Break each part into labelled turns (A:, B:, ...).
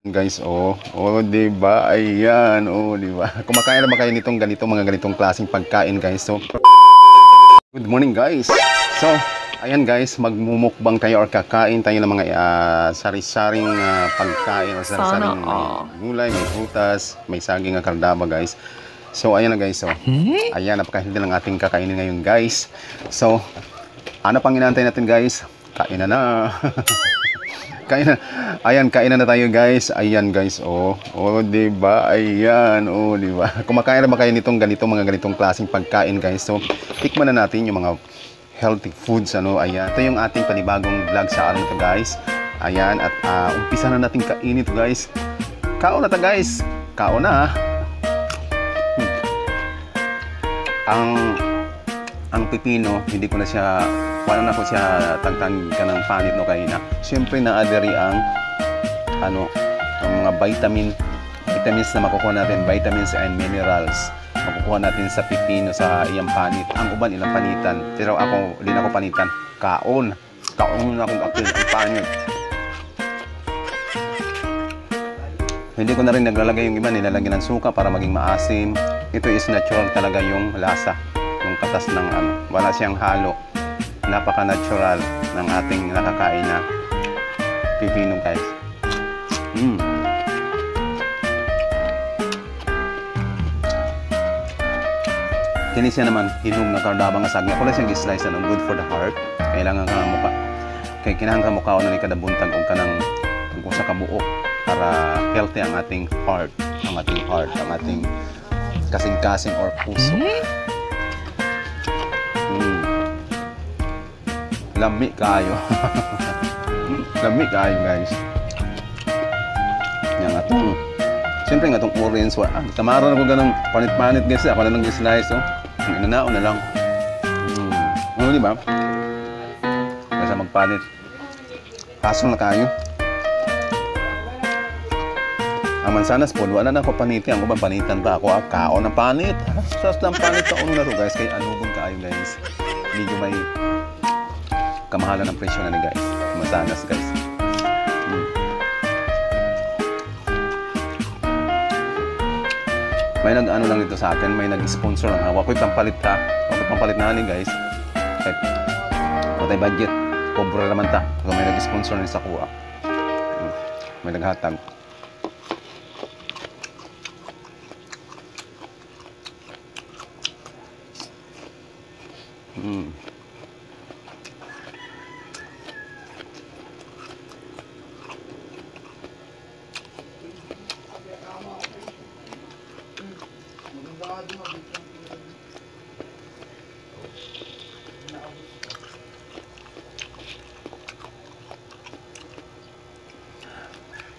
A: Guys, di ba? Ayan, di ba? Kumakain na ba kayo nitong mga ganitong klaseng pagkain, guys? So, good morning, guys. So, ayan, guys, magmumukbang tayo or kakain tayo ng mga sari-saring pagkain o sari-saring gulay, may prutas, may saging at kardaba, guys. So, ayan na, guys. So, ayan, napakahindi lang ating kakainin ngayon, guys. So, ano pang inaantay natin, guys? Kain na na. Kain na. Ayan, kain na tayo, guys. Ayan, guys. Di ba? Ayan, di ba? Kumakain na ba kayo nitong mga ganitong klaseng pagkain, guys? So, tikman na natin yung mga healthy foods, Ayan. Ito yung ating panibagong vlog sa araw nito, guys. Ayan, at umpisa na natin kainin ito, guys. Kaon na ta, guys. Kaon na. Ang pipino, hindi ko na siya wala na ko siya tagtang ka ng panit no kay na. Siyempre na-aderi ang ang mga vitamins na makukuha natin, vitamins and minerals. Makukuha natin sa pipino sa iyang panit. Ang uban ilang panitan. Pero ako, hindi na ako panitan. Kaon na akong apil ang panit. Hindi ko na rin naglalagay yung iba, nilalagyan ng suka para maging maasim. Ito is natural talaga yung lasa, yung katas ng wala siyang halo. Napaka-natural ng ating nakakain na pipino, guys. Kini siya naman hinog na kardaba nga saging. Ako lang siyang slice na good for the heart. Kailangan ka mukha. Kaya kinahanglan ka mukha na ni kada buntag o ka ng kung sa kabuok para healthy ang ating heart, ang ating kasing-kasing or puso. Lami kayo. Lami kayo, guys. Yang atong siyempre nga itong orange tamara na ko ganang panit-panit, guys. Ako na nag-slice, inanao na lang. Di ba? Kaysa magpanit. Kaso na kayo. Ang mansanas po, wala na ako paniti. Ang ubang panitan pa ako. Kaon ng panit. Sas ng panit sa uno na ro, guys. Kaya anubog kayo, guys. Medyo may kamahalan ng presyo na ni, guys. Mansanas, guys. May nag-ano lang dito sa akin. May nag-sponsor lang. Huwag ko'y pampalit ha. Huwag ko'y pampalit na ni, guys. Kahit patay budget. Pobre naman ta. Kung may nag-sponsor na sa kuha. May naghatag.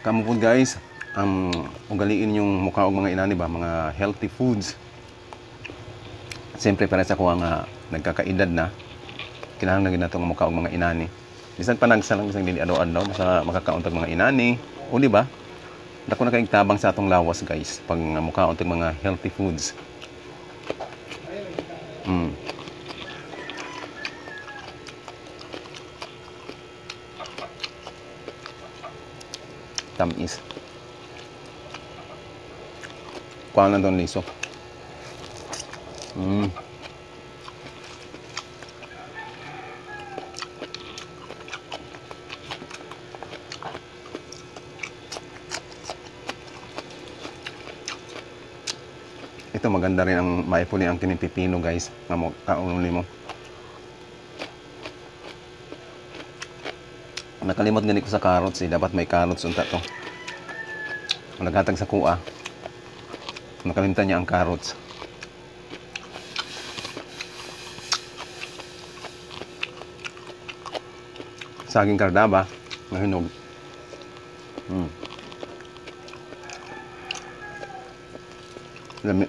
A: Kamu po, guys, ugaliin yung mukha og mga inani ba, mga healthy foods. Siyempre para sa kuha nga nagkakaedad na, kinahanglan na itong mukha og mga inani. Bisan pa nagsalang isang dili ano-ano sa makakauntag mga inani. O di ba? Dako na kayong tabang sa atong lawas, guys, pag mukha untag mga healthy foods. Tamis. Kuha na doon liso. Ito maganda rin ang maipuli ang kinipipino, guys. Kaunin mo. Nakalimot ganit ko sa carrots, dapat may carrots unta to. Naghatag sa kuha. Nakalimutan niya ang carrots. Saging kardaba na hinog. Lami.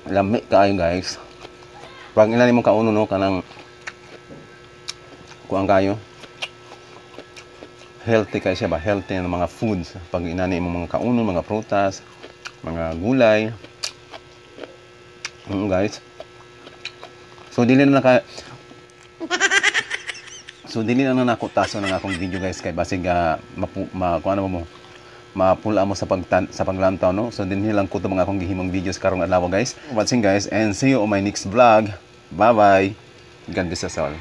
A: Lami kayo, guys. Pag inani mo kauno no kanang kuang kayo. Healthy kay siya ba? Healthy ng mga foods. Pag inani mo mga kauno, mga prutas, mga gulay. Guys. So dili na nako taso ng akong video guys kay basig kuano mo mapula mo sa paglantaw no. So dinhi lang ko to mga akong gihimong videos karong adlaw guys. Watching guys and see you on my next vlog. Bye bye. God bless us all.